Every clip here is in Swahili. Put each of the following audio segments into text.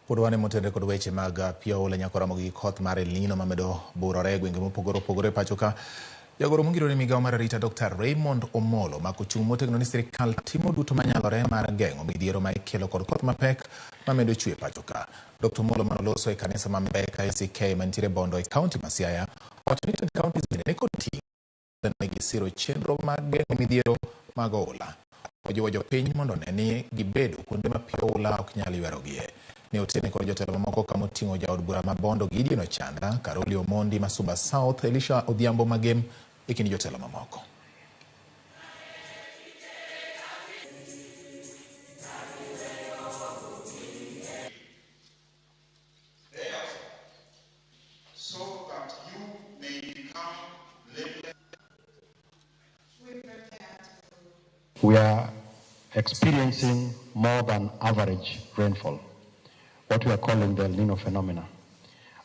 Podwane motende kod weche mag pio oula nyako Ramogi koth mare El Nino mamedo burore gwenge mopogore opogore pacho ka. Jagoro mongiro ni migao mar arita Dr. Raymond Omolo makochung' motegno ni sirkal timo duto manyalore mar geng'o midhiero ma ikelo kod koth mapek mamedo chwe pacho ka. Dr. Omolo manoloso e kanisa ma KCK mantiere Bondo e kaunti ma Siaya wacho ni tend kauntis bende ne kod ting' negi siro chenro mag geng'o midhiero mag oula. Ojiwo jopiny mondo ne ni gibedo kuonde ma pio oula ok nyal ywarogie. Ne otene kod jotelo mamoko kama oting'o jaod bura ma Bondo Gideon Ochanda, Karoli Omondi ma Suba South, Elisha Odhiambo Magem e kind jotelo mamoko. So that you may become we are experiencing more than average rainfall, what we are calling the El Nino phenomena.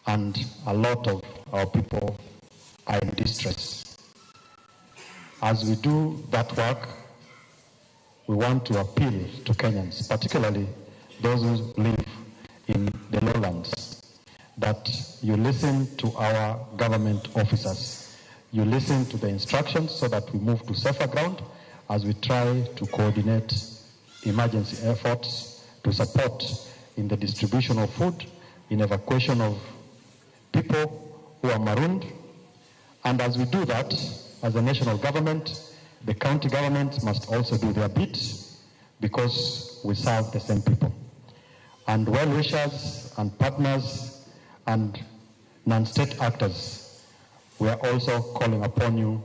And a lot of our people are in distress. As we do that work, we want to appeal to Kenyans, particularly those who live in the lowlands, that you listen to our government officers. You listen to the instructions so that we move to safer ground as we try to coordinate emergency efforts to support in the distribution of food, in evacuation of people who are marooned. And as we do that, as a national government, the county governments must also do their bit because we serve the same people. And well-wishers and partners and non-state actors, we are also calling upon you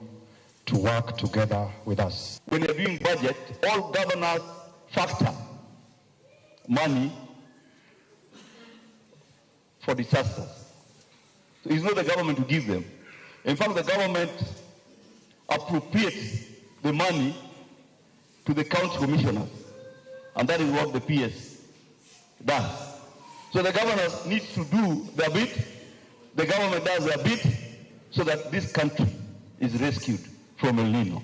to work together with us. When you're doing budget, all governors factor money for disasters. So it's not the government who gives them. In fact, the government appropriates the money to the county commissioners, and that is what the PS does. So the governors need to do their bit, the government does their bit, so that this country is rescued from El Nino.